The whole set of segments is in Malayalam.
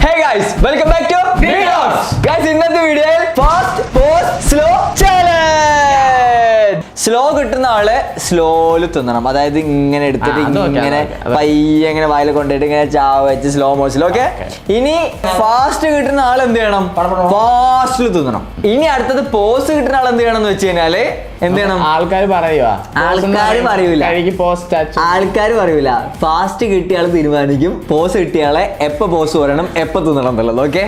Hey guys, welcome back to Videos. Guys, ഇന്നത്തെ വീഡിയോയിൽ fast post slow challenge. Slow കിട്ടുന്ന ആള് സ്ലോയില് തിന്നണം. അതായത് ഇങ്ങനെ എടുത്തിട്ട് ഇങ്ങനെ പയ്യെ ഇങ്ങനെ വായിൽ കൊണ്ടിട്ട് ഇങ്ങനെ ചാവ വെച്ച് സ്ലോ മോഷനിൽ. ഓക്കെ, ഇനി ഫാസ്റ്റ് കിട്ടുന്ന ആൾ എന്ത് ചെയ്യണം? ഫാസ്റ്റില് തിന്നണം. ഇനി അടുത്തത് പോസ്റ്റ് കിട്ടുന്ന ആൾ എന്ത് ചെയ്യണം എന്ന് വെച്ച് കഴിഞ്ഞാല് എന്ത് ചെയ്യണം? ആൾക്കാർ പറയൂല. ആൾക്കാർ പറയൂല. ഫാസ്റ്റ് കിട്ടിയ ആൾ തീരുമാനിക്കും. പോസ് കിട്ടിയ ആളെ എപ്പോ പോസ് പറയണം, എപ്പോ തിന്നണം എന്നുള്ളത്. ഓക്കെ,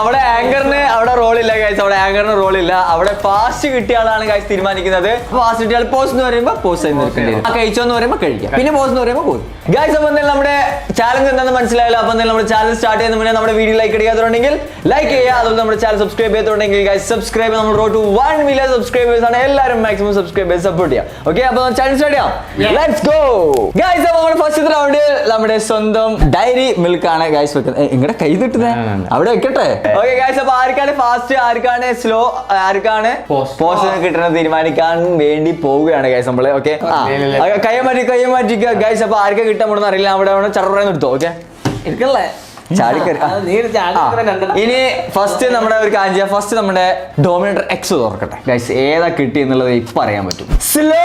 അവിടെ ആങ്കറിന് അവിടെ റോളില്ല ഗൈസ്. അവിടെ ആങ്കറിന് റോളില്ല. അവിടെ ഫാസ്റ്റ് കിട്ടിയ ആളാണ് ഗൈസ് തീരുമാനിക്കുന്നത്. ഫാസ്റ്റ് കിട്ടിയ ആൾ പോസ് എന്ന് പറയുമ്പോൾ പോസ് കഴിച്ചോന്ന് പറയുമ്പോൾ കഴിക്കാം, പിന്നെ പോസ് എന്ന് പറയുമ്പോൾ പോകും. ഗൈസ്, അപ്പൊ എന്തായാലും നമ്മുടെ ചാലഞ്ച് എന്താണെന്ന് മനസ്സിലായല്ലോ. അപ്പൊ എന്തായാലും നമ്മുടെ ചാലഞ്ച് സ്റ്റാർട്ട് ചെയ്യുന്ന മുന്നേ നമ്മുടെ വീഡിയോ ലൈക്ക് അടിക്കാത്തുണ്ടെങ്കിൽ ലൈക്ക് ചെയ്യുക. അതുപോലെ നമ്മുടെ ചാനൽ സബ്സ്ക്രൈബ് ചെയ്തിട്ടുണ്ടെങ്കിൽ ഗൈസ് സബ്സ്ക്രൈബ്. നമ്മൾ റോഡ് ടു 1 million സബ്സ്ക്രൈബേഴ്സ് ആണ്. എല്ലാവരും മാക്സിമം സബ്സ്ക്രൈബേഴ്സ് സപ്പോർട്ട് ചെയ്യാം. ഓക്കെ, അപ്പൊ ചാലഞ്ച് സ്റ്റാർട്ട് ചെയ്യാം. Let's go guys. അപ്പൊ നമ്മുടെ ഫസ്റ്റ് റൗണ്ടിൽ നമ്മുടെ സ്വന്തം ഡയറി മിൽക്ക് ആണ് ഗൈസ് വെക്കുന്നത്. ഇങ്ങടെ കൈ തട്ടുന്നത് അവിടെ വെക്കട്ടെ. ഓക്കെ ഗൈസ്, അപ്പൊ ആർക്കാണ് ഫാസ്റ്റ്, ആർക്കാണ് സ്ലോ, ആർക്കാണ് പോസ്റ്റ് കിട്ടുന്നത് തീരുമാനിക്കാൻ വേണ്ടി പോവുകയാണ് ഗൈസ് നമ്മള്. ഓക്കെ, കൈ മാറ്റിക്കുക ഗൈസ്. അപ്പൊ ആർക്കെ കിട്ടാൻ പോണെന്ന് അറിയില്ല. അവിടെ ചടറന്ന് എടുത്തോ. ഓക്കെ, ഇനി ഫസ്റ്റ് നമ്മുടെ ഒരു കാര്യം ചെയ്യാം. ഫസ്റ്റ് നമ്മുടെ ഡോമിനേറ്റർ എക്സ് തുറക്കട്ടെ ഗൈസ്. ഏതാ കിട്ടി എന്നുള്ളത് ഇപ്പൊ അറിയാൻ പറ്റും. സ്ലോ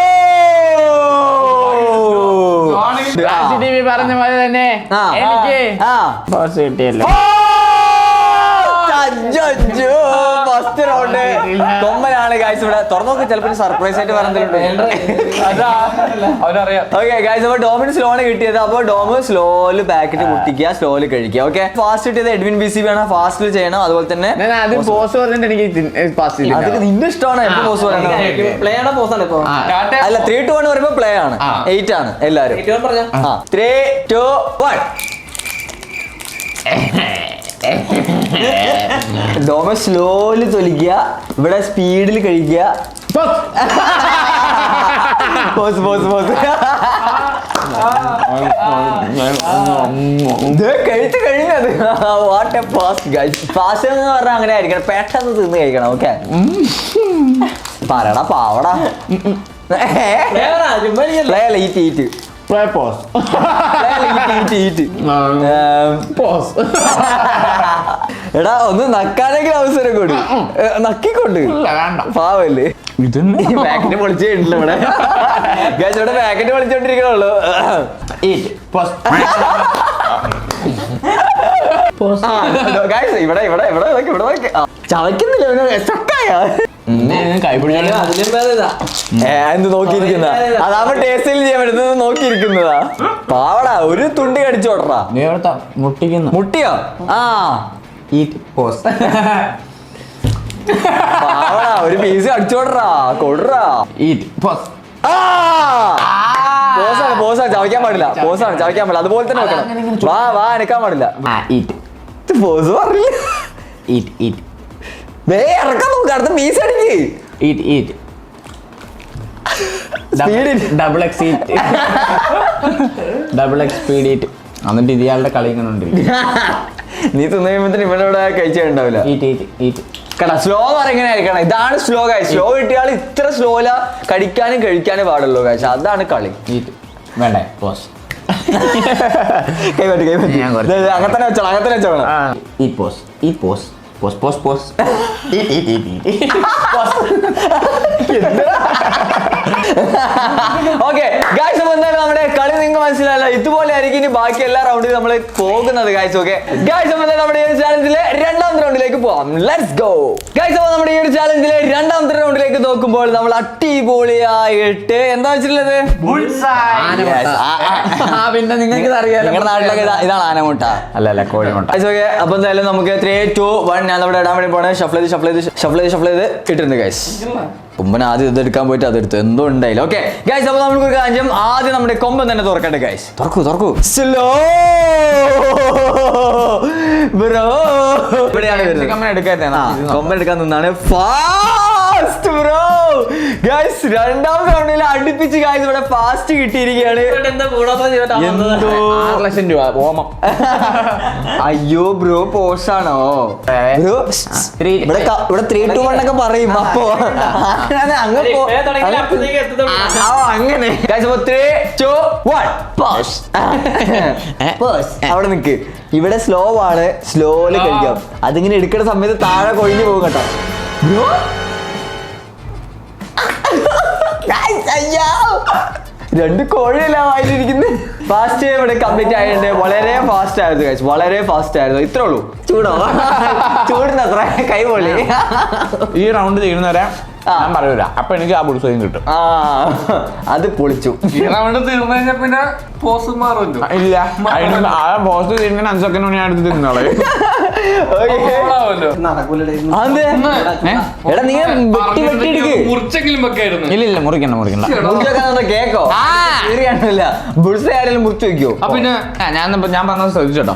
പറഞ്ഞ പോലെ തന്നെ എനിക്ക് കിട്ടിയല്ലോ. ഫസ്റ്റ് റൗണ്ട് കൊമ്പനാണ് ഗൈസ്. ഇവിടെ തുറന്നോക്ക് ചിലപ്പോൾ സർപ്രൈസ് ആയിട്ട് പറഞ്ഞിട്ടുണ്ട്. ഓക്കെ ഗൈസ്, അപ്പൊ ഡോമിന് സ്ലോണ് കിട്ടിയത്. അപ്പൊ ഡോമ് സ്ലോയില് പാക്കറ്റ് പൊട്ടിക്കുക, സ്ലോയില് കഴിക്കുക. ഓക്കെ, ഫാസ്റ്റ് കിട്ടിയത് എഡ്വിൻ BCB ആണ്. ഫാസ്റ്റിൽ ചെയ്യണം. അതുപോലെ തന്നെ നിന്റെ ഇഷ്ടമാണ് എപ്പോ പോസ് പറയണം. അല്ല, 3 to 1 പറയുമ്പോ പ്ലേ ആണ്. 8 ആണ് എല്ലാരും. 3, 2, 1. ഡോമ സ്ലോയില് തൊലിക്കുക, ഇവിടെ സ്പീഡിൽ കഴിക്കുക. പോസ് പോസ് പോസ് കഴിച്ചു കഴിഞ്ഞത്. What A fast guys. Fast എന്ന് പറഞ്ഞാൽ അങ്ങനെ ആയിരിക്കണം, പെട്ടെന്ന് തിന്ന് കഴിക്കണം. ഓക്കെ, പറയടാ പാവടാ. ഈറ്റ് എടാ, ഒന്ന് നക്കാനെങ്കിലും അവസരം കൊടു. നക്കിക്കൊണ്ട് പാവല്ലേ. പാക്കറ്റ് പൊളിച്ചിട്ടില്ല ഇവിടെ. ഇവിടെ പാക്കറ്റ് പൊളിച്ചോണ്ടിരിക്കണുള്ളൂ. ഇവിടെ ഇവിടെ ഇവിടെ ഇവിടെ ചവയ്ക്കുന്നില്ല. എന്ത് നോക്കിയിരിക്കുന്ന? അതാവുമ്പോ ടേസ്റ്റിൽ ചെയ്യാൻ പറ്റുന്നത് നോക്കിയിരിക്കുന്നതാ. പാവടാ, ഒരു തുണ്ടി കടിച്ചോടറാ. മുട്ടിയോ? പാവടാ, ഒരു പീസ് കടിച്ചോടറാ. കൊടുറാ. പോസാണ്, ചവയ്ക്കാൻ പാടില്ല. പോസാണ്, ചവയ്ക്കാൻ പാടില്ല. അതുപോലെ തന്നെ വെക്കണം. വാ അനക്കാൻ പാടില്ല. പോസ് പറഞ്ഞില്ല. ഇറക്കാൻ നോക്ക്. അടുത്ത പീസ് അടിക്ക്. എന്നിട്ട് ഇയാളുടെ കളി ഇങ്ങനെ നീ തിന്നുമ്പോഴത്തേന് ഇവിടെ കഴിച്ചിട്ടുണ്ടാവില്ല. കേട്ടാ, സ്ലോ എങ്ങനെ ആയിരിക്കണം. ഇതാണ് സ്ലോ ഗൈസ്. സ്ലോ കിട്ടിയാൽ ഇത്ര സ്ലോല കടിക്കാനും കഴിക്കാനും പാടുള്ളൂ ഗൈസ്. അതാണ് കളി. വേണ്ടേ പോസ് കൈമാറ്റി അങ്ങത്തന്നെ വെച്ചോളാം. ഓക്കെ ഗൈസ്, അപ്പൊ എന്തായാലും നമ്മുടെ കളി നിങ്ങൾക്ക് മനസ്സിലായല്ലോ. ഇതുപോലെ ആയിരിക്കും ഇനി ബാക്കി എല്ലാ റൗണ്ടിലും നമ്മൾ പോകുന്നത് ഗൈസ്. ഓക്കെ ഗൈസ്, അപ്പൊ നമ്മുടെ ഈ ഒരു ചാലഞ്ചിലെ രണ്ടാമത്തെ റൗണ്ടിലേക്ക് പോവാം. Let's go guys. അപ്പൊ നമ്മുടെ ഈ ഒരു ചാലഞ്ചിലെ രണ്ടാമത്തെ റൗണ്ടിലേക്ക് നോക്കുമ്പോൾ നമ്മൾ അടിപൊളിയായിട്ട് എന്താ വെച്ചിട്ടുള്ളത്? പിന്നെ നിങ്ങൾക്ക് അറിയാം, നിങ്ങളുടെ നാട്ടിലൊക്കെ ഇതാണ് ആനമുട്ട, അല്ല കോഴിമുട്ട. ഓക്കെ, അപ്പൊ എന്തായാലും നമുക്ക് 3, 2, 1 ഞാൻ നമ്മുടെ ഇടാൻ വേണ്ടി പോണേ. ഷഫ്ൽ ചെയ്ത് ഇട്ടിട്ടുണ്ട് ഗൈസ്. കൊമ്പൻ ആദ്യം ഇതെടുക്കാൻ പോയിട്ട് അതെടുത്തു, എന്തോ ഉണ്ടായില്ല. ഓക്കെ ഗൈസ്, അപ്പൊ നമുക്ക് ഒരു കാര്യം, ആദ്യം നമ്മുടെ കൊമ്പൻ തന്നെ തുറക്കട്ടെ ഗൈസ്. തുറക്കൂ. Slow bro. ഇവിടെയാണ് വരുന്നത്. കൊമ്പൻ എടുക്കാൻ നിന്നാണ്. Fast bro. ഗൈസ് രണ്ടാമത്തെ റൗണ്ടിൽ അടുപ്പിച്ച് ഗൈസ് ഇവിടെ ഫാസ്റ്റ് കിട്ടിയിരിക്കുകയാണ്. എന്താ കൂടാത്ത 6 ലക്ഷം രൂപ ഓമം. അയ്യോ ബ്രോ പോഷാണോ ബ്രോ? ഇവിടെ 3, 2, 1 ഒക്കെ പറയും. അപ്പൊ അങ്ങനെ ഗൈസ് 3, 2, 1 അവിടെ നിക്ക്. ഇവിടെ സ്ലോ ആണ്, സ്ലോയില് കഴിക്കാം. അതിങ്ങനെ എടുക്കുന്ന സമയത്ത് താഴെ കൊഴിഞ്ഞു പോകും കേട്ടോ ബ്രോ. രണ്ട് കോഴിയല്ല വായിലിരിക്കുന്നത്. ഫാസ്റ്റ് ഇവിടെ കംപ്ലീറ്റ് ആയിട്ടുണ്ട്. വളരെ ഫാസ്റ്റ് ആയിരുന്നു guys, വളരെ ഫാസ്റ്റ് ആയിരുന്നു. ഇത്രേ ഉള്ളൂ. ചൂടോ? ചൂടിന് അത്ര കൈ പൊള്ളി. ഈ റൗണ്ട് തീരുന്നവരെ ഞാൻ പറയൂല. അപ്പൊ എനിക്ക് ആ ബുൾസയും കിട്ടും. അത് പൊളിച്ചു. ഈ റൗണ്ട് തീർന്നു കഴിഞ്ഞാൽ പിന്നെ പോസ് മാറുമല്ലോ. ഇല്ല, ആ ബോസ് തീരുന്ന 5 സെക്കൻഡ് മുന്നേ അടുത്ത് തിന്നോളെ. എടാ നീ വെട്ടി വെട്ടിയെടുക്ക്. മുറിച്ചെങ്കിലും വെക്കായിരുന്നു. ഇല്ല മുറിക്കണ്ട കേക്കോ? ശരിയാണില്ല. ബുൾസ ആരെങ്കിലും മുറിച്ചു വെക്കോ? പിന്നെ ഞാൻ പറഞ്ഞത് ശ്രദ്ധിച്ചോട്ടോ.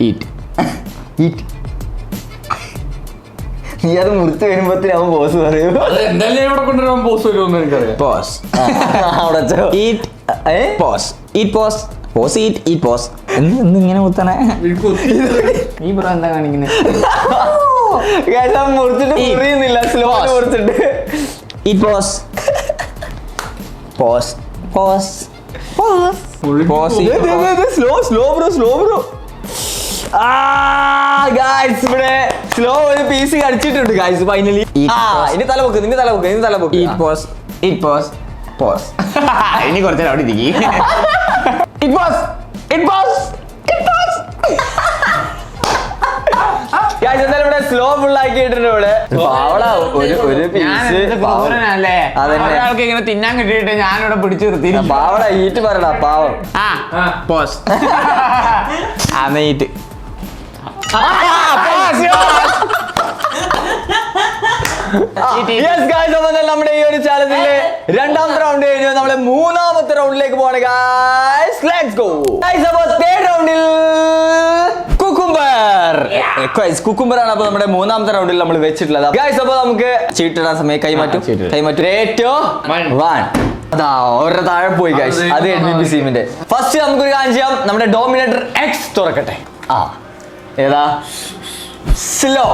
ഈറ്റ് നീ അത് മുറിച്ച് വരുമ്പോഴത്തേന് അവൻ ബോസ് പറയും. എന്തായാലും ഇവിടെ കൊണ്ടുവരാൻ പോസ് വരുമെന്ന് എനിക്കറിയാം. പോസ് അവിടെ ഇങ്ങനെ കുത്തണേ. ഈ ബ്രോ എന്താ കാണിക്കുന്നത്? മുറിച്ചിട്ട് മുറിയുന്നില്ല, സ്ലോ മുറിച്ചിട്ട്. Slow bro. ഇവിടെ സ്ലോ ഒരു പീസ് കടിച്ചിട്ടുണ്ട് ഗൈസ് ഫൈനലി. ഇനി തലപൊക്ക്. ഇനി കുറച്ചേരം അവിടെ ഇരിക്കും. എന്തായാലും ഇവിടെ സ്ലോ ഫുൾ ആക്കിയിട്ടുണ്ട്. ഇവിടെ ഒരു പീസ് ഒരാൾക്ക് ഇങ്ങനെ തിന്നാൻ കിട്ടിയിട്ട് ഞാനിവിടെ പിടിച്ചു നിർത്തി. പാവട ഈറ്റ് പറയടാ പാവം. ഈറ്റ് നമ്മുടെ ഈ ഒരു ചാലഞ്ചിലെ രണ്ടാമത്തെ റൗണ്ട് കഴിഞ്ഞു. നമ്മള് മൂന്നാമത്തെ റൗണ്ടിലേക്ക് പോവാണ് ഗൈസ്. Let's go guys. അപ്പോൾ തേർഡ് റൗണ്ടിൽ കുക്കുംബർ ആണ് അപ്പൊ നമ്മുടെ മൂന്നാമത്തെ റൗണ്ടിൽ നമ്മൾ വെച്ചിട്ടുള്ളത് ഗൈസ്. അപ്പൊ നമുക്ക് ചീട്ടിടാൻ സമയം കൈമാറ്റും. 3, 2, 1. അതാ ഓരോ താഴെ പോയി ഗൈസ്. അത് NBB ടീമിന്റെ. ഫസ്റ്റ് നമുക്കൊരു കാര്യം ചെയ്യാം. നമ്മുടെ ഡോമിനേറ്റർ X തുറക്കട്ടെ. ഏതാ? Slow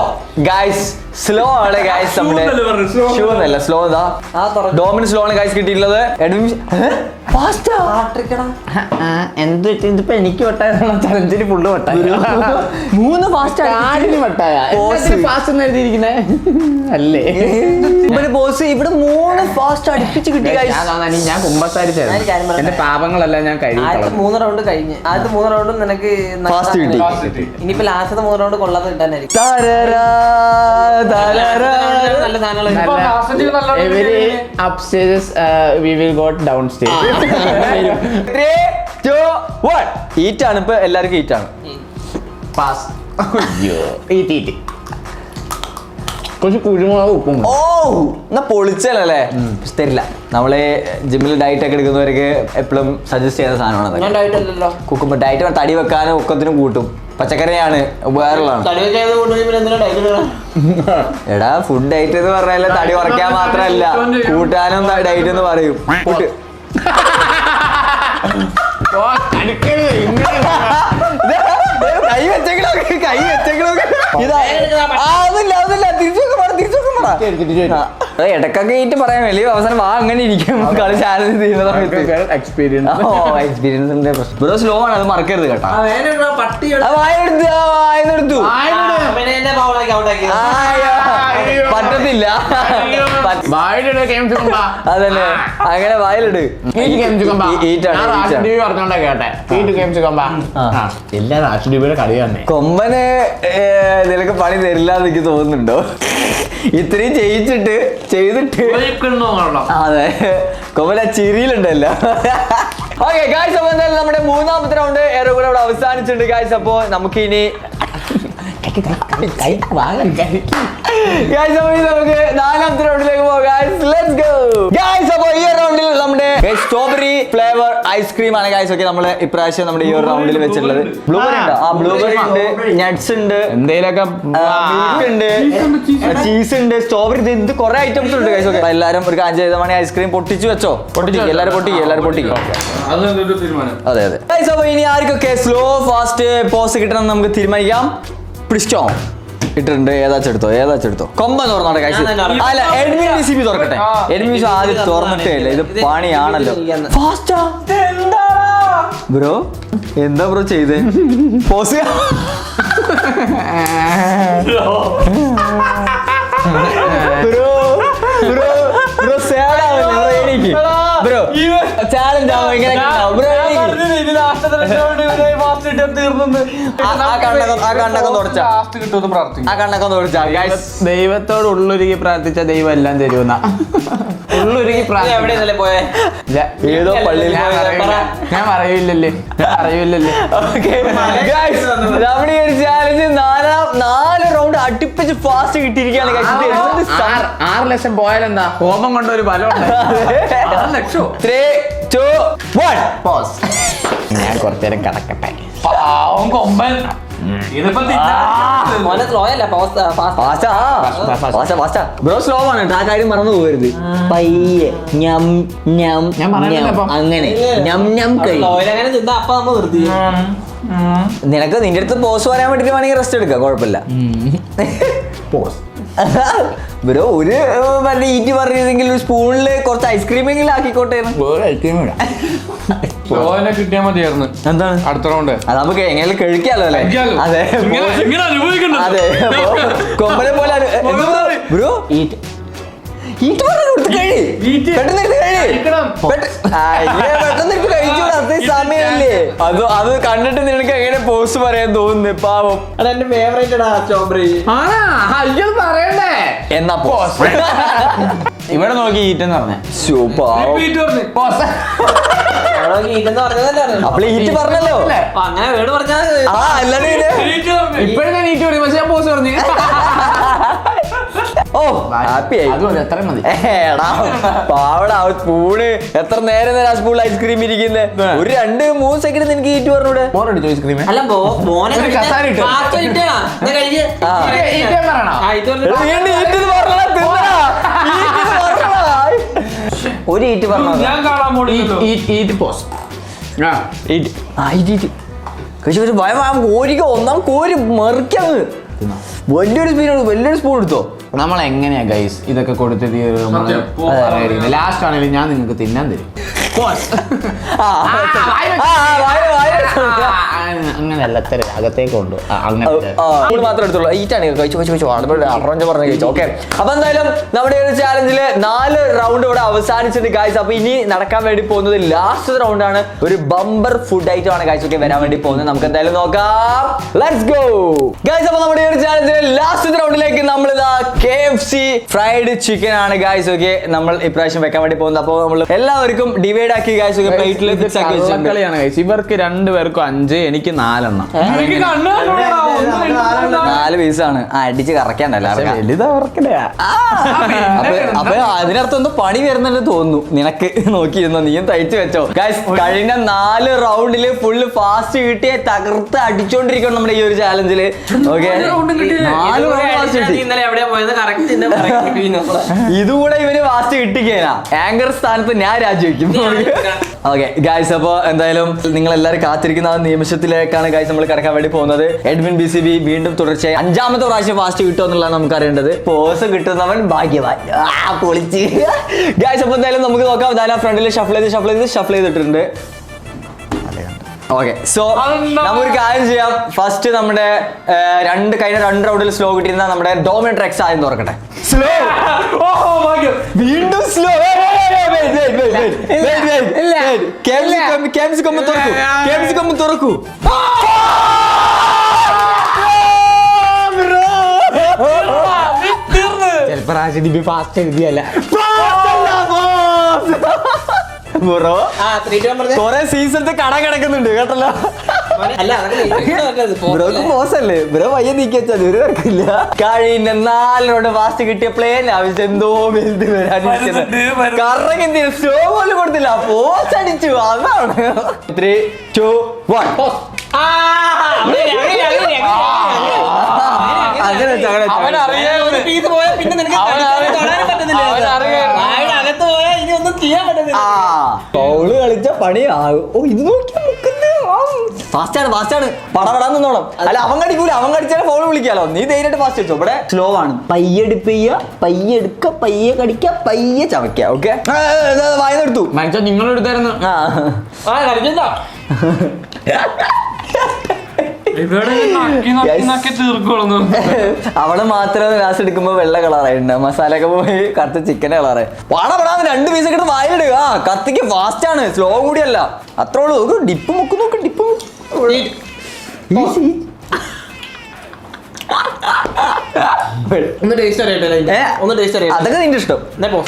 guys. സ്ലോ ആണ് ഗൈസ്. നമ്മുടെ ഷൂ എന്നല്ല, സ്ലോ ഇതാ ഡോമിന് സ്ലോ ആണ് ഗൈസ് കിട്ടിയിട്ടുള്ളത്. ഇതിപ്പോ എനിക്ക് വട്ടായ ചലഞ്ചിന് ഫുള്ള് വട്ടായ 3 ഫാസ്റ്റ് എഴുതിയിരിക്കുന്നേ അല്ലേ ബോസ്. ഇവിടെ 3 ഫാസ്റ്റ് അടുപ്പിച്ച് കിട്ടി. ഞാൻ കുമ്പസാരിച്ചായിരുന്നു. എന്റെ പാപങ്ങളെല്ലാം ഞാൻ കഴിഞ്ഞു. 3 റൗണ്ട് കഴിഞ്ഞ് ആദ്യത്തെ 3 റൗണ്ടും നിനക്ക് ഫാസ്റ്റ് കിട്ടി. ഇനിയിപ്പോ ലാസ്റ്റത്തെ 3 റൗണ്ട് കൊള്ളാതെ കിട്ടാനായിരിക്കും. നല്ല ഈറ്റാണ് ഇപ്പൊ എല്ലാവർക്കും ഈറ്റാണ്. കുറച്ച് കുരുമുളക് ഉപ്പും. ഓ എന്നാ പൊളിച്ചല്ലേ. തരില്ല. നമ്മള് ജിമ്മിൽ ഡയറ്റ് ഒക്കെ എടുക്കുന്നവർക്ക് എപ്പോഴും സജസ്റ്റ് ചെയ്യുന്ന സാധനമാണ് കുക്കുമ്പോ. ഡയറ്റ് തടി വെക്കാനും ഒക്കത്തിനും കൂട്ടും. പച്ചക്കറിയാണ് ഉപകാരമുള്ളതാണ്. എടാ ഫുഡ് ഡയറ്റ് എന്ന് പറഞ്ഞാൽ തടി കുറയ്ക്കാൻ മാത്രമല്ല കൂട്ടാനും ഡയറ്റ് എന്ന് പറയും. കൂട്ട് കൈ വെച്ചെങ്കിലൊക്കെ ഇടക്കൊക്കെ ഈറ്റ് പറയാൻ വലിയ അവസരം വാ അങ്ങനെ ഇരിക്കും. കളി ചാലഞ്ച് ചെയ്യുന്ന സമയത്ത് എക്സ്പീരിയൻസിന്റെ പ്രശ്നം. സ്ലോ ആണ്, അത് മറക്കരുത് കേട്ടോ. വായെടുത്തു പറ്റത്തില്ല. അതല്ലേ അങ്ങനെ വായിലിട്. കൊമ്പന് നിനക്ക് പണി തരില്ല എന്ന് എനിക്ക് തോന്നുന്നുണ്ടോ? ഇത്രയും ചെയ്തിട്ട് അതെ കൊമ്പന ചിരിയിലുണ്ടല്ലോ. ഓക്കെ ഗായ്സ്, അപ്പൊ എന്തായാലും നമ്മുടെ മൂന്നാമത്തെ റൗണ്ട് ഏറെ കൂടെ ഇവിടെ അവസാനിച്ചിട്ടുണ്ട് ഗായ്സ്. അപ്പൊ നമുക്ക് ഇനി Guys, അപ്പൊ ഇനി നമുക്ക് നാലാമത്തെ റൗണ്ടിലേക്ക് പോകാം. Let's go. Guys, അപ്പൊ ഈ റൗണ്ടിൽ നമ്മുടെ സ്ട്രോബെറി ഫ്ലേവർ ഐസ്ക്രീം ആണ് ഗൈസ്. ഓക്കെ, നമ്മള് ഇപ്രാവശ്യം നമ്മുടെ ഈ ഒരു റൗണ്ടിൽ വെച്ചിട്ടുള്ളത് ബ്ലൂബെറി ഉണ്ട്. ആ ബ്ലൂബെറി ഉണ്ട്, നട്ട്സ് ഉണ്ട്, എന്തേലൊക്കെ മിൽക്ക് ഉണ്ട്, ചീസ് ഉണ്ട്, സ്ട്രോബെറി, ഇത് കുറെ ഐറ്റംസ് ഉണ്ട് ഗൈസ്. ഓക്കെ, എല്ലാരും ഒരു കാഞ്ച് ചെയ്ത മണി ഐസ്ക്രീം പൊട്ടിച്ചു വെച്ചോ. പൊട്ടിക്കും, എല്ലാരും പൊട്ടിക്കും. അതൊരു തീരുമാനം. അതെ. ഗൈസ്, അപ്പൊ ഇനി ആർക്കൊക്കെ സ്ലോ ഫാസ്റ്റ് പോസ് കിട്ടണം നമുക്ക് തീരുമാനിക്കാം. പിടിച്ചോ ഇട്ടിട്ടുണ്ട്. ഏതാച്ചെടുത്തോ കൊമ്പ തുറന്നോട്ടെ ഗൈസ്. അല്ല, എഡ്മിൻ BCB തുറക്കട്ടെ. എഡ്മിൻ BCB ആദ്യം തുറന്നിട്ടേ ഇല്ല, ഇത് പണിയാണല്ലോ. ഫാസ്റ്റാ ബ്രോ, എന്താ ബ്രോ ചെയ്തേ? പോസ് ബ്രോ സാഡ് ആവല്ലേ ബ്രോ? ചാലഞ്ച് ആവും ഇങ്ങനെ ബ്രോ. ദൈവത്തോട് ഉള്ളൊരുക്കി പ്രാർത്ഥിച്ച ദൈവം എല്ലാം തരുമെന്ന. ഉള്ളൊരുക്കി എവിടെയല്ലേ പോയെ? ഏതോ പള്ളിയിൽ ഞാൻ പറയൂലല്ലേ. നമ്മുടെ ഈ ഒരു ചാലഞ്ച് 4 റൗണ്ട് അടുപ്പിച്ച് ഫാസ്റ്റ് കിട്ടിയിരിക്കുകയാണ്. 6 ലക്ഷം പോയാലെന്താ? ഹോമം കൊണ്ട് ഒരു ബലം 3, 2, 1 പോസ്. ഞാൻ കുറച്ചേരം കിടക്കട്ടെ. കൊമ്പൻ ഇതിപ്പോ മോനെ സ്ലോ അല്ല ബ്രോ സ്ലോ ആണ്. ആ കാര്യം മറന്നു പോകരുത്. പയ്യെ ഞാൻ പറഞ്ഞില്ലേ ഇപ്പൊ? അങ്ങനെ അങ്ങനെ ചിന്ത അപ്പൊ നമ്മ നിർത്തി. നിനക്ക് നിന്റെ അടുത്ത് പോസ് പറയാൻ വേണ്ടിട്ട് വേണമെങ്കിൽ റെസ്റ്റ് എടുക്കാം, കുഴപ്പമില്ല. ബ്രോ ഒരു മറ്റേ ഈറ്റ് പറഞ്ഞിരുന്നെങ്കിൽ ഒരു സ്പൂണില് കുറച്ച് ഐസ്ക്രീമെങ്കിലും ആക്കിക്കോട്ടെ. ചോനെ കിട്ടിയാ മതിയായിരുന്നു. എന്താണ് അടുത്ത റൗണ്ട്? അത് നമുക്ക് എങ്ങനെയും കഴിക്കാലോ അല്ലേ? അതെ, അതെ. കൊമ്പനെ പോലെ ബ്രോ ഈറ്റ് പെട്ടെന്ന് സമയമില്ലേ? അത് കണ്ടിട്ട് നിനക്ക് എങ്ങനെ പോസ്റ്റ് പറയാൻ തോന്നുന്നു? പാവം. എന്റെ ഫേവറേറ്റ് സ്ട്രോബെറി. പറയണ്ടേ എന്നാ പോസ് ഇവിടെ നോക്കി ഈറ്റെന്ന് പറഞ്ഞേ. അപ്പോൾ ഈറ്റ് പറഞ്ഞല്ലോ. അങ്ങനെ വീട് പറഞ്ഞാൽ ആ അല്ലാതെ ഇപ്പഴും ഞാൻ ഈറ്റ് പറയും, പക്ഷെ ഞാൻ പോസ് പറഞ്ഞു. ഓ ഹാപ്പി ആയി. അതുപോലെ എത്ര മതി. എടാ പാവടാ, സ്പൂണ് എത്ര നേരം ആ സ്പൂണിൽ ഐസ്ക്രീം ഇരിക്കുന്നത്? ഒരു 2-3 സെക്കൻഡ് നിനക്ക് ഈറ്റ് പറഞ്ഞൂടെ? ബോറടിച്ചോ ഐസ്ക്രീം? അല്ല മോനെ കസാര ഇട്ടോ? ഒരു ഈറ്റ് പറഞ്ഞോ. ഞാൻ കാണാൻ കോരിക്കോ, ഒന്നാം കോരി മറിക്കാന്ന്. വലിയൊരു സ്പൂൺ എടുത്തോ. നമ്മൾ എങ്ങനെയാ ഗൈസ് ഇതൊക്കെ കൊടുത്തിട്ട് ലാസ്റ്റ് ആണെങ്കിലും ഞാൻ നിങ്ങൾക്ക് തിന്നാൻ തരും. അങ്ങനെയല്ല, അകത്തേക്ക് കൊണ്ട് അങ്ങനെ മാത്രം എടുത്തുള്ളൂ. ഈറ്റാണ് കഴിച്ചു പറഞ്ഞു കഴിച്ചു. ഓക്കെ, അപ്പൊ എന്തായാലും നമ്മുടെ ഒരു ചാലഞ്ചില് 4 റൗണ്ട് ഇവിടെ അവസാനിച്ചിട്ട് ഗൈസ്. അപ്പൊ ഇനി നടക്കാൻ വേണ്ടി പോകുന്നത് ലാസ്റ്റ് റൗണ്ട് ആണ്. ഒരു ബമ്പർ ഫുഡ് ഐറ്റം ആണ് ഗൈസ് ഒക്കെ വരാൻ വേണ്ടി പോകുന്നത്. നമുക്ക് എന്തായാലും നോക്കാം. Let's go guys. അപ്പൊ നമ്മുടെ ഒരു ചാലഞ്ചിലെ ലാസ്റ്റ് റൗണ്ടിലേക്ക് നമ്മൾ ഇതാ KFC ഫ്രൈഡ് ചിക്കൻ ആണ് ഗൈസ്. ഓക്കെ, നമ്മൾ ഇപ്രാവശ്യം വെക്കാൻ വേണ്ടി പോകുന്നത്. അപ്പോൾ നമ്മൾ എല്ലാവർക്കും ഡിവൈഡ് ആക്കി ഗൈസ് ഒക്കെ പ്ലേറ്റിൽ ഫിക്സ് ആക്കി വെച്ചിട്ടുണ്ട്. ഗൈസ് ഇവർക്ക് 2 പേർക്കും 5, എനിക്ക് 4 എണ്ണം. 4 പീസാണ്. അടിച്ച് കറക്കാണ്ടല്ലോ. അപ്പൊ അതിനർത്ഥം എന്തോ പണി വരുന്നുണ്ട് തോന്നുന്നു നിനക്ക്. നോക്കിയിരുന്നോ, നീയും തയ്ച്ചു വെച്ചോ ഗൈസ്. കഴിഞ്ഞ 4 റൗണ്ടില് ഫുള്ള് ഫാസ്റ്റ് കിട്ടിയ തകർത്ത് അടിച്ചോണ്ടിരിക്കണം നമ്മുടെ ഈ ഒരു ചാലഞ്ചില്. ഓക്കെ, 4 റൗണ്ട് ഫാസ്റ്റ് കിട്ടി. ഇതുകൂടെ ഇവര് ഫാസ്റ്റ് കിട്ടിക്കേനാ ആങ്കർ സ്ഥാനത്ത് ഞാൻ രാജിവെക്കും. ഓക്കെ ഗൈസ്, അപ്പൊ എന്തായാലും നിങ്ങൾ എല്ലാവരും കാത്തിരിക്കുന്ന ആ നിമിഷത്തിലേക്കാണ് ഗൈസ് നമ്മൾ കിടക്കാൻ വേണ്ടി പോകുന്നത്. എഡ്മിൻ BCB വീണ്ടും തുടർച്ചയായി 5ാമത്തെ പ്രാവശ്യം ഫാസ്റ്റ് കിട്ടുമോ എന്നുള്ളതാണ് നമുക്ക് അറിയേണ്ടത്. പോസ് കിട്ടുന്നവൻ ഭാഗ്യവാൻ. പൊളിച്ച് ഗൈസ്. അപ്പൊ എന്തായാലും നമുക്ക് നോക്കാം. എന്തായാലും ഫ്രണ്ടിൽ ഷഫിൾ ചെയ്തിട്ടുണ്ട്. ഓക്കെ, സോ നമുക്കൊരു കാര്യം ചെയ്യാം. ഫസ്റ്റ് നമ്മുടെ കഴിഞ്ഞ 2 റൗണ്ടിൽ സ്ലോ കിട്ടിയിരുന്ന നമ്മുടെ ഡോമിനേറ്റർ എക്സ് ആദ്യം തുറക്കട്ടെ. സ്ലോ, വീണ്ടും സ്ലോ. തുറക്കൂ. ഫാസ്റ്റ് എഴുതിയല്ല കൊറേ സീസണത്തെ കട കിടക്കുന്നുണ്ട് കേട്ടല്ലോ. അല്ല അതൊക്കെ ബ്രോക്ക് മോശമല്ലേ ബ്രോ പയ്യെ നീക്കി വെച്ചാൽ ഒരു വർക്കില്ല കഴിഞ്ഞ 4 റൗണ്ട് ഫാസ്റ്റ് കിട്ടിയപ്പോഴേ ആവശ്യം എന്തോ വലുത് വരാനിരിക്കുന്നത് കറങ്ങി സ്ലോ പോലും കൊടുത്തില്ല പോസ്റ്റ് അടിച്ചു അതാണ് 3, 2, 1 അങ്ങനെ വെച്ച് അങ്ങനെ അവൻ വെച്ച്. അറിയാം ഒരു പീസ് പോയാൽ പിന്നെ നിനക്ക് തൊടാനും പറ്റുന്നില്ല. വായുടെ അകത്ത് പോയാൽ ഇനി ഒന്നും ചെയ്യാൻ പറ്റുന്നില്ല. ഫൗള് കളിച്ച പണിയാകും. ഓ ഇത് നോക്കിയാ ഫാസ്റ്റാണ് പടപടാന്ന് നിന്നോണം. അല്ല അവൻ കടിക്കൂല, അവൻ കടിച്ചാൽ ഫൗള് വിളിക്കാലോ. നീ ധൈര്യമായിട്ട് ഫാസ്റ്റ് വെച്ചോ. ഇവിടെ സ്ലോ ആണ്. പയ്യെ എടുപ്പിയ്യ, പയ്യെ എടുക്ക, പയ്യെ കടിക്ക, പയ്യെ ചവയ്ക്ക. ഓക്കെ വായനെടുത്തു. മനസ്സിൽ നിങ്ങളെടുത്തായിരുന്നു. ആ കളിക്കണ്ട. ഇവിടെ നക്കി തീർക്കോളൂ. അവള് മാത്രം ഗ്ലാസ് എടുക്കുമ്പോ വെള്ള കളറായിട്ടുണ്ട്. മസാല ഒക്കെ പോയി കറുത്ത ചിക്കൻ്റെ കളറായി. പടപടാന്ന് 2 പീസ് ഒക്കെ വായിലിടുക. ആ കത്തിക്ക് ഫാസ്റ്റ് ആണ്, സ്ലോ കൂടിയല്ല. അത്രേ ഉള്ളൂ. ഡിപ്പ് മുക്ക് നോക്ക്, ഡിപ്പ് ഒന്ന് ടേസ്റ്റ് അറിയട്ടെ. ഒന്ന് ടേസ്റ്റ് അറിയാം. അതൊക്കെ നിന്റെ ഇഷ്ടം. പോ.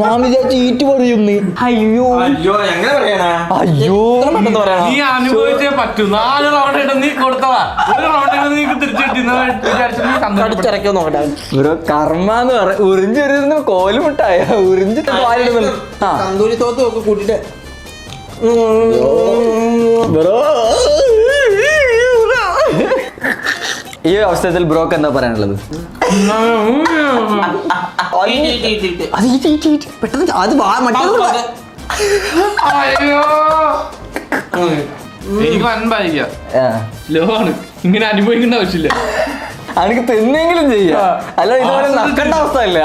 ഞാൻ വിചാരിച്ചു ഈറ്റ് പറയുന്നു. അയ്യോ അയ്യോ എങ്ങനെ പറയാനാ? അയ്യോ പെട്ടെന്ന് പറയണോ? നീ അനുഭവിച്ചേ പറ്റൂ. 4 റൗണ്ട് ഇട്ട് നീ കൊടുത്തതാ. ഒരു റൗണ്ടിൽ നീക്ക് തിരിച്ചിട്ട് കടിച്ചിറക്കോ നോക്കട്ടെ. ബ്രോ കർമ്മന്ന് പറ ഉറിഞ്ചൊരു കോലുമുട്ടായ ഉറിഞ്ച് പാലിടുന്നു. ആ തന്തൂരി തോത്ത് ഒക്കെ കൂട്ടിട്ട് ബ്രോ ഈ അവസരത്തിൽ ബ്രോക്ക് എന്താ പറയാനുള്ളത്? അത് പെട്ടെന്ന് അത് മറ്റേ അയ്യോ എനിക്ക് വൻപായിരിക്കാം. ലോ ആണ്, ഇങ്ങനെ അനുഭവിക്കേണ്ട ആവശ്യമില്ല. എനിക്ക് തിന്നെങ്കിലും ചെയ്യാം. അല്ല ഇതുപോലെ നക്കേണ്ട അവസ്ഥ ഇല്ല.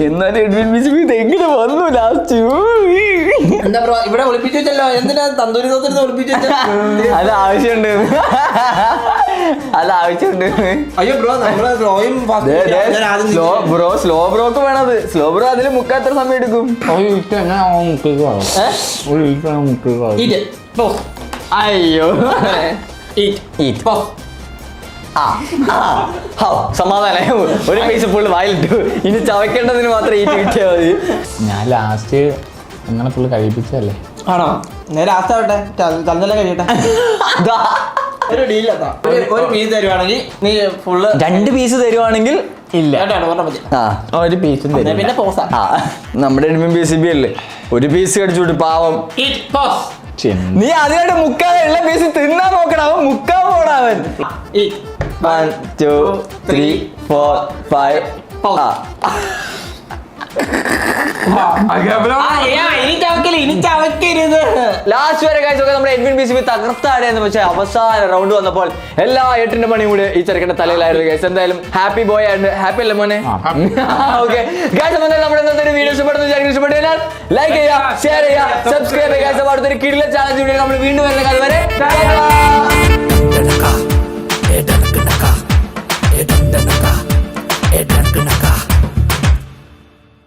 എന്നാലും എഡ്വിൻ ബിസ്മിത്ത് എങ്ങനെ വന്നു ലാസ്റ്റ്? എന്താ ബ്രോ ഇവിടെ ഒളിപ്പിച്ചു വെച്ചല്ലോ? എന്തിനാ തന്തൂരി തോത്തിരുന്ന് ഒളിപ്പിച്ചു വെച്ച? അത് ആവശ്യമുണ്ട്, അത് ആവശ്യമുണ്ട്. അയ്യോ ബ്രോ നമ്മളെ സ്ലോയും ബ്രോ സ്ലോ ബ്രോക്ക് വേണത്. സ്ലോ ബ്രോ അതിൽ മുക്കാൻ എത്ര സമയം എടുക്കും? അയ്യോ സമാധാനായി. ഒരു പൈസ ഫുള്ള് വായിലിട്ടു. ഇനി ചവയ്ക്കേണ്ടതിന് മാത്രം ഈറ്റ് കിട്ടിയാൽ മതി. ഞാൻ ലാസ്റ്റ് അങ്ങനെ ഫുള്ള് കഴിപ്പിച്ചല്ലേ. ആണോ? നേരെ ലാസ്റ്റ് ആവട്ടെ, ചന്ദ്രല കഴിയട്ടെ. ഒരു ഡീലാ. ഒരു പീസ് തരുവാണെങ്കിൽ നീ ഫുള്ള് 2 പീസ് തരുവാണെങ്കിൽ ഇല്ല, ആ ഒരു പീസും തരും. പിന്നെ പോസാ. ആ നമ്മുടെ BCB അല്ലേ, ഒരു പീസ് കടിച്ചുവിട്ട് പാവം. നീ അതിനായിട്ട് മുക്കാതെ ഉള്ള പീസ് തിന്നാൻ നോക്കണം. അവൻ മുക്കാൻ പോടാവൻ. 1, 2, 3, 4, 5. ഇനി ചവക്കരുത്. ലാസ്റ്റ് വരെ കാഴ്ച നമ്മുടെ എഡ്വിൻ BCB തകർത്താടെന്ന്. പക്ഷേ അവസാന റൗണ്ട് വന്നപ്പോൾ എല്ലാ 8ന്റെ പണിയും കൂടി ഈ ചെറുക്കന്റെ തലയിലായിരുന്നു ഗൈസ്. എന്തായാലും ഹാപ്പി ബോയ് ആൻഡ് ഹാപ്പി അല്ലേ മോനെ? ഓക്കെ ഗൈസ്, നമ്മുടെ ഇന്നത്തെ വീഡിയോ ഇഷ്ടപ്പെട്ടെങ്കിൽ ലൈക്ക് ചെയ്യുക, ഷെയർ ചെയ്യുക, സബ്സ്ക്രൈബ് ചെയ്യുക. അടുത്തൊരു കിടിലൻ ചാലഞ്ച് വീഡിയോ നമ്മൾ വീണ്ടും വരുന്ന കാലം വരെ